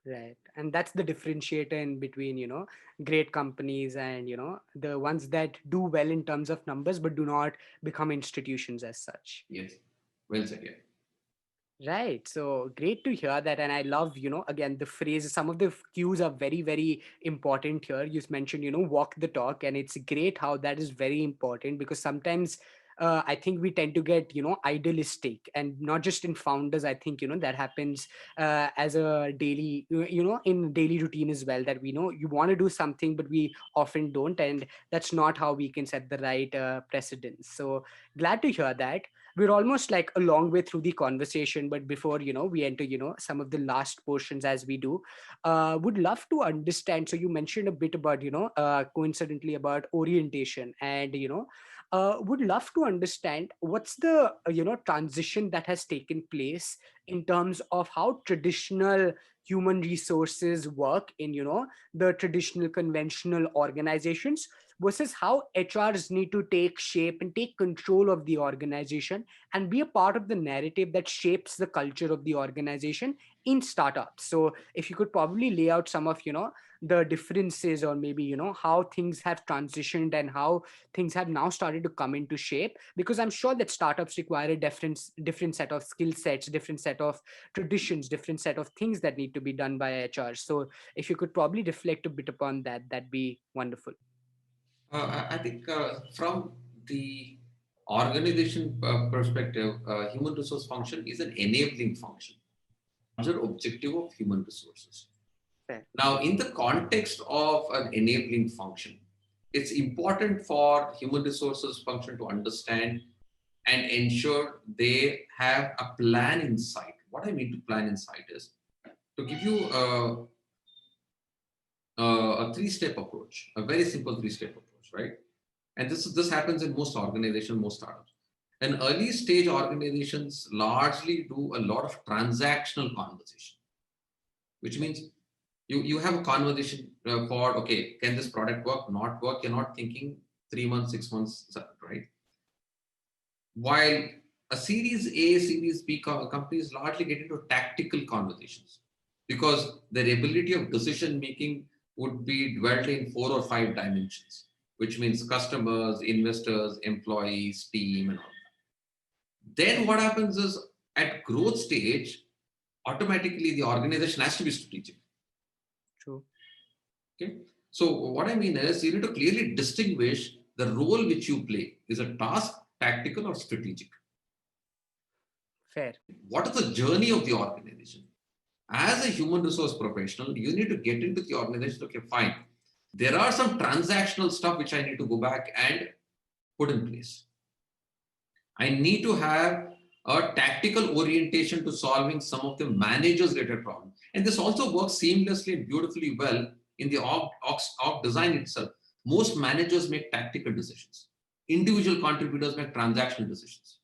Right. And that's the differentiator in between, great companies and, the ones that do well in terms of numbers, but do not become institutions as such. Yes. Well said, yeah. Right. So great to hear that. And I love, again, the phrase, some of the cues are very, very important here. You mentioned, walk the talk. And it's great how that is very important, because sometimes I think we tend to get, idealistic, and not just in founders. I think, that happens as a daily, in daily routine as well, that we know you want to do something, but we often don't. And that's not how we can set the right precedence. So glad to hear that. we're almost like a long way through the conversation, but before we enter some of the last portions as we do, would love to understand. So you mentioned a bit about coincidentally about orientation, and would love to understand what's the transition that has taken place in terms of how traditional human resources work in the traditional conventional organizations versus how HRs need to take shape and take control of the organization and be a part of the narrative that shapes the culture of the organization in startups. So if you could probably lay out some of the differences, or maybe how things have transitioned and how things have now started to come into shape, because I'm sure that startups require a different set of skill sets, different set of traditions, different set of things that need to be done by HR. So if you could probably reflect a bit upon that, that'd be wonderful. I think from the organization perspective, human resource function is an enabling function, larger objective of human resources. Fair. Now, in the context of an enabling function, it's important for human resources function to understand and ensure they have a plan in sight. What I mean to plan in sight is to give you a three-step approach, a very simple three-step approach, right? And this happens in most organizations, most startups. And early stage organizations largely do a lot of transactional conversation, which means you have a conversation for, okay, can this product work, not work? You're not thinking 3 months, 6 months, right? While a Series A, Series B companies largely get into tactical conversations because their ability of decision making would be dwelt in 4 or 5 dimensions, which means customers, investors, employees, team, and all. Then what happens is at growth stage, automatically the organization has to be strategic. True. Okay. So what I mean is you need to clearly distinguish the role which you play. Is a task tactical or strategic? Fair. What is the journey of the organization? As a human resource professional, you need to get into the organization. Okay, fine. There are some transactional stuff which I need to go back and put in place. I need to have a tactical orientation to solving some of the managers related problems. And this also works seamlessly and beautifully well in the org design itself. Most managers make tactical decisions. Individual contributors make transactional decisions.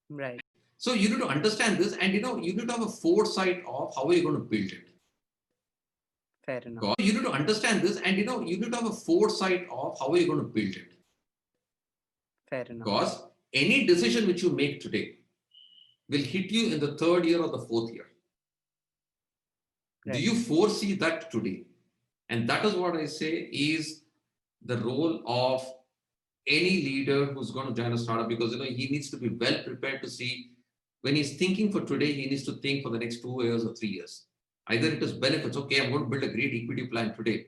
Right. So you need to understand this, and you need to have a foresight of how are you going to build it. Fair enough. Because you need to understand this, and you need to have a foresight of how are you going to build it. Fair enough. Because any decision which you make today will hit you in the third year or the fourth year. Right. Do you foresee that today? And that is what I say is the role of any leader who's going to join a startup, because he needs to be well prepared to see when he's thinking for today, he needs to think for the next 2 years or 3 years. Either it is benefits, okay, I'm going to build a great equity plan today.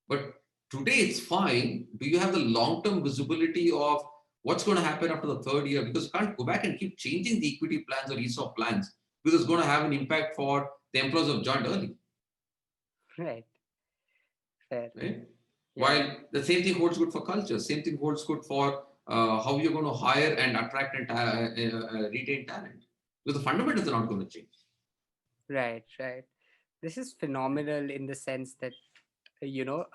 But today it's fine. Do you have the long-term visibility of what's going to happen after the third year? Because you can't go back and keep changing the equity plans or ESOP plans, because it's going to have an impact for the employees who have joined early. Right. Fair. Right? Yeah. While the same thing holds good for culture, same thing holds good for how you're going to hire and attract and retain talent. Because the fundamentals are not going to change. Right. Right. This is phenomenal in the sense that you know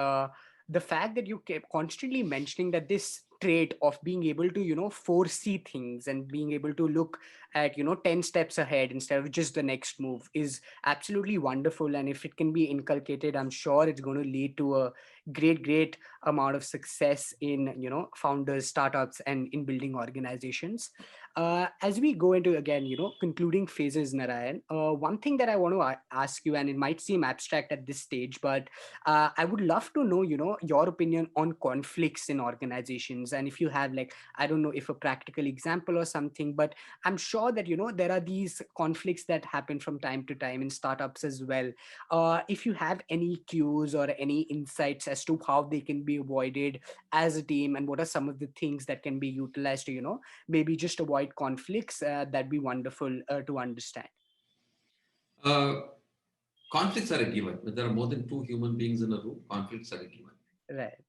the fact that you kept constantly mentioning that this trait of being able to foresee things and being able to look at 10 steps ahead instead of just the next move is absolutely wonderful. And if it can be inculcated, I'm sure it's going to lead to a great amount of success in founders, startups, and in building organizations. As we go into, again, concluding phases, Narayan, one thing that I want to ask you, and it might seem abstract at this stage, but I would love to know, your opinion on conflicts in organizations. And if you have, like, I don't know if a practical example or something, but I'm sure that, there are these conflicts that happen from time to time in startups as well. If you have any cues or any insights as to how they can be avoided as a team, and what are some of the things that can be utilized to, maybe just avoid conflicts, that'd be wonderful to understand. Uh, Conflicts are a given. When there are more than two human beings in a room, conflicts are a given. Right.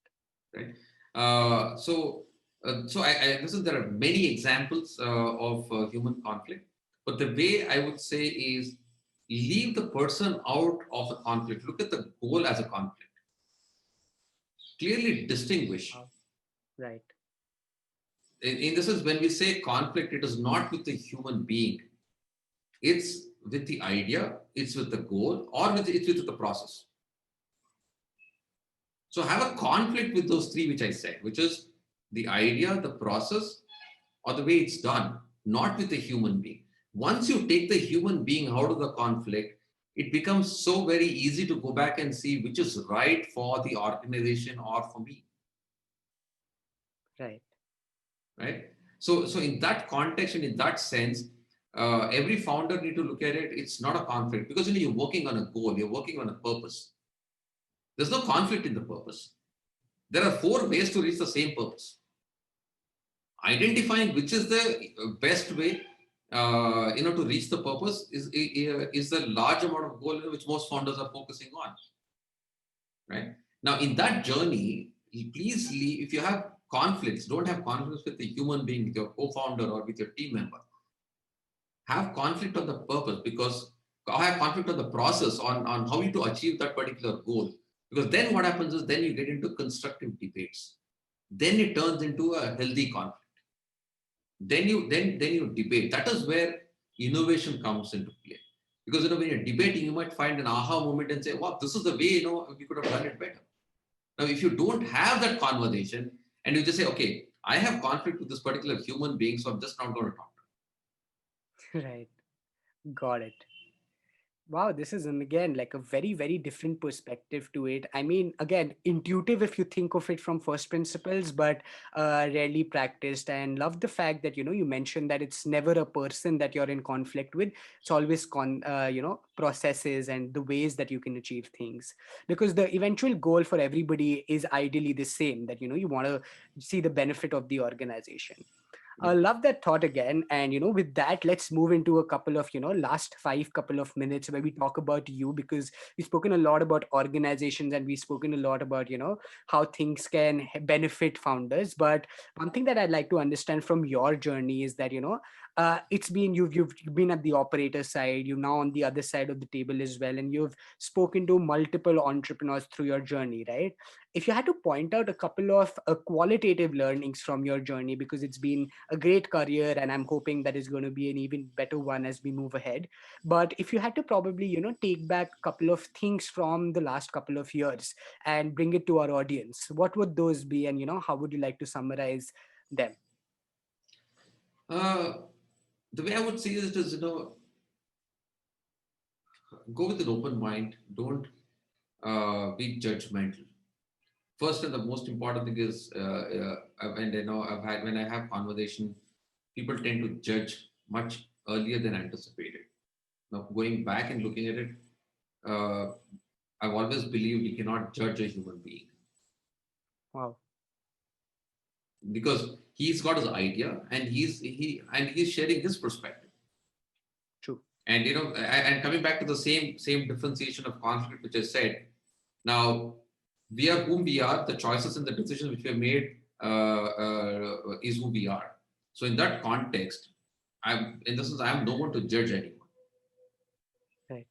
Right? So Listen, there are many examples of human conflict, but the way I would say is leave the person out of a conflict. Look at the goal as a conflict. Clearly distinguish. Wow. Right. In this is when we say conflict, it is not with the human being. It's with the idea, it's with the goal, or it's with the process. So have a conflict with those three, which I said, which is the idea, the process, or the way it's done, not with the human being. Once you take the human being out of the conflict, it becomes so very easy to go back and see which is right for the organization or for me, Right. right? So in that context and in that sense, every founder need to look at it. It's not a conflict because you're working on a goal, you're working on a purpose. There's no conflict in the purpose. There are four ways to reach the same purpose. Identifying which is the best way to reach the purpose is the large amount of goal which most founders are focusing on, right? Now in that journey, please leave, if you have conflicts, don't have conflicts with the human being, with your co-founder or with your team member. Have conflict on the purpose, because have conflict on the process, on how you to achieve that particular goal, because then what happens is then you get into constructive debates, then it turns into a healthy conflict. Then you debate. That is where innovation comes into play. Because when you're debating, you might find an aha moment and say, wow, this is the way we could have done it better. Now if you don't have that conversation and you just say, okay, I have conflict with this particular human being, so I'm just not going to talk to Right. Got it. Wow, this is again like a very, very different perspective to it. I mean, again, intuitive if you think of it from first principles, but rarely practiced. And love the fact that you mentioned that it's never a person that you're in conflict with. It's always processes and the ways that you can achieve things. Because the eventual goal for everybody is ideally the same. That you want to see the benefit of the organization. I it. love that thought again. And, with that, let's move into a couple of, last five couple of minutes where we talk about you, because we've spoken a lot about organizations and we've spoken a lot about, how things can benefit founders. But one thing that I'd like to understand from your journey is that, it's been, you've been at the operator side, you're now on the other side of the table as well. And you've spoken to multiple entrepreneurs through your journey, right? If you had to point out a couple of qualitative learnings from your journey, because it's been a great career and I'm hoping that is going to be an even better one as we move ahead, but if you had to probably take back a couple of things from the last couple of years and bring it to our audience, what would those be, and how would you like to summarize them? uh, the way I would say it is, go with an open mind. Don't be judgmental. First and the most important thing is, and I've had, when I have conversation, people tend to judge much earlier than anticipated. Now going back and looking at it, uh, I've always believed you cannot judge a human being, Wow. because he's got his idea and he's sharing his perspective. True. And and coming back to the same differentiation of conflict which I said, now we are whom we are. The choices and the decisions which we have made is who we are. So in that context, in this sense, I'm no one to judge anyone, Right.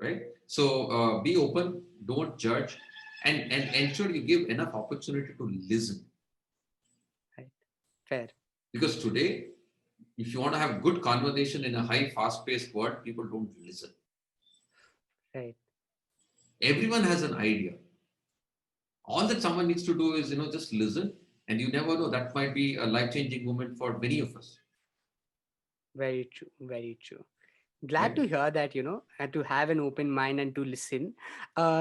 right? So be open, don't judge, and ensure you give enough opportunity to listen. Right. Fair. Because today, if you want to have good conversation in a high, fast-paced world, people don't listen. Right. Everyone has an idea. All that someone needs to do is just listen, and you never know, that might be a life-changing moment for many of us, Very true. Very true. Glad right? to hear that, and to have an open mind and to listen.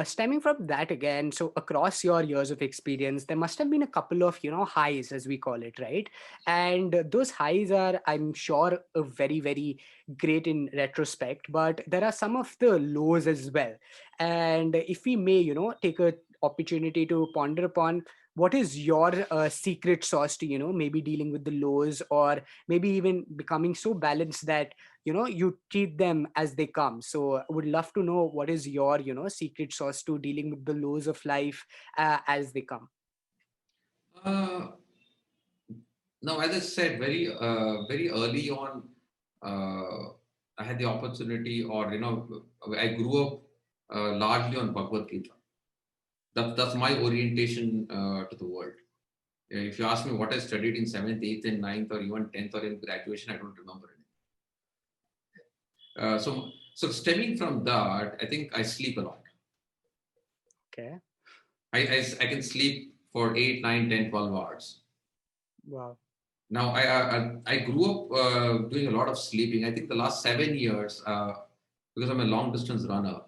Stemming from that again, so across your years of experience, there must have been a couple of, highs, as we call it, right? And those highs are, I'm sure, very, very great in retrospect, but there are some of the lows as well. And if we may, take a opportunity to ponder upon what is your secret sauce to, maybe dealing with the lows, or maybe even becoming so balanced that you treat them as they come. So I would love to know what is your secret sauce to dealing with the lows of life as they come. Uh, Now, as I said, very early on, I had the opportunity, or I grew up largely on Bhagavad Gita. That's my orientation to the world. If you ask me what I studied in seventh, eighth, and ninth, or even 10th, or in graduation, I don't remember it. So stemming from that, I think I sleep a lot. Okay. I can sleep for 8, 9, 10, 12 hours. Wow. Now, I grew up doing a lot of sleeping. I think the last 7 years, because I'm a long distance runner,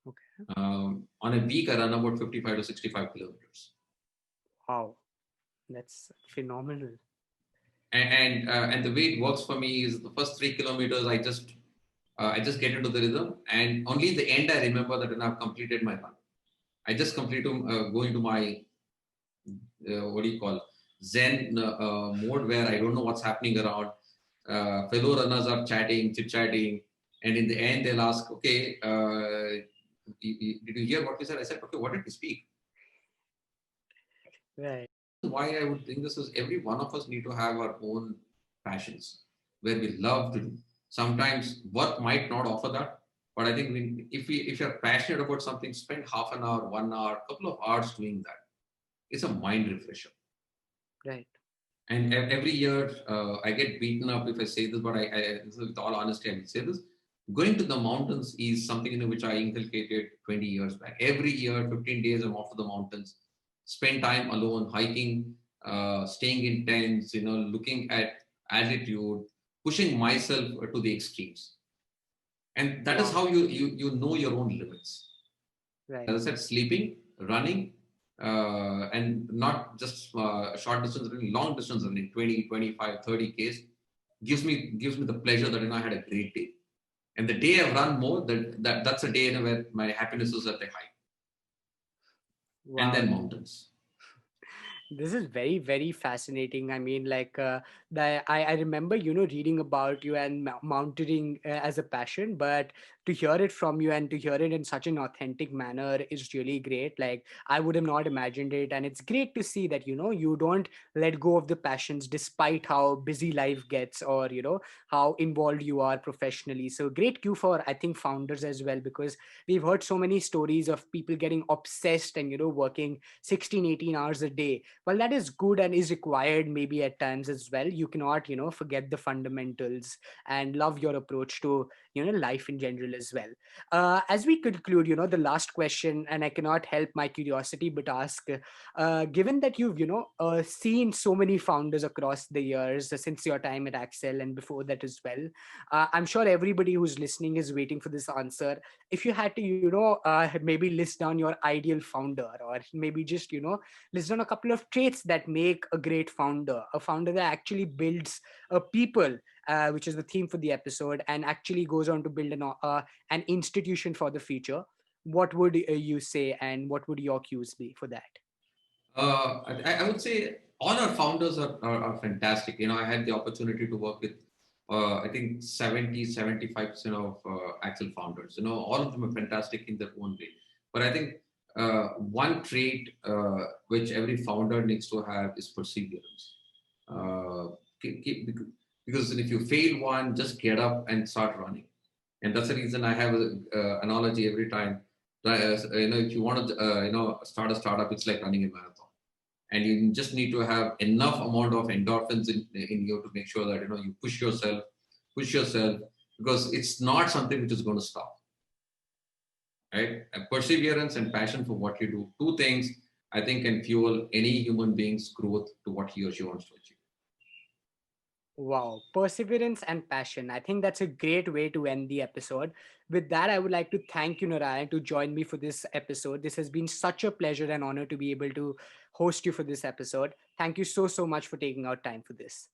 Okay. on a week I run about 55 to 65 kilometers. Wow. That's phenomenal. And the way it works for me is the first 3 kilometers I just get into the rhythm, and only in the end I remember that when I've completed my run. I just go into my what do you call Zen mode, where I don't know what's happening around. Fellow runners are chatting, chit chatting, and in the end they'll ask, "Okay, did you hear what we said?" I said, "Okay, what did we speak?" Right. Why I would think this is every one of us need to have our own passions where we love to do. Sometimes work might not offer that, but I think if you're passionate about something, spend half an hour, 1 hour, couple of hours doing that. It's a mind refresher. Right. And every year, I get beaten up if I say this, but with all honesty, I will say this. Going to the mountains is something in which I inculcated 20 years back. Every year, 15 days, I'm off to the mountains, spend time alone, hiking, staying in tents, looking at altitude, pushing myself to the extremes. And that is Wow. how you know your own limits. Right. As I said, sleeping, running, and not just short distance running, long distance running, 20, 25, 30 Ks, gives me the pleasure that I had a great day. And the day I've run more, that's a day where my happiness is at the high. And Wow. then mountains. This is very, very fascinating. I mean, like, I remember, reading about you and mountaineering as a passion, but to hear it from you and to hear it in such an authentic manner is really great. Like, I would have not imagined it. And it's great to see that, you don't let go of the passions despite how busy life gets, or, how involved you are professionally. So great cue for, I think, founders as well, because we've heard so many stories of people getting obsessed and, working 16, 18 hours a day. Well, that is good and is required maybe at times as well. You cannot, forget the fundamentals, and love your approach to, life in general as well. As we conclude, the last question, and I cannot help my curiosity but ask, given that you've, seen so many founders across the years since your time at Accel and before that as well, I'm sure everybody who's listening is waiting for this answer. If you had to, maybe list down your ideal founder, or maybe just, list down a couple of traits that make a great founder, a founder that actually builds people, which is the theme for the episode, and actually goes on to build an institution for the future. What would you say, and what would your cues be for that? I would say all our founders are fantastic. I had the opportunity to work with, I think 75% of Axel founders. All of them are fantastic in their own way. But I think one trait which every founder needs to have is perseverance. Uh, because if you fail one, just get up and start running. And that's the reason I have an analogy every time. If you want to, start a startup, it's like running a marathon, and you just need to have enough amount of endorphins in you to make sure that you push yourself, because it's not something which is going to stop, right? And perseverance and passion for what you do, two things I think can fuel any human being's growth to what he or she wants to achieve. Wow, perseverance and passion. I think that's a great way to end the episode. With that, I would like to thank you, Narayan, to join me for this episode. This has been such a pleasure and honor to be able to host you for this episode. Thank you so, so much for taking out time for this.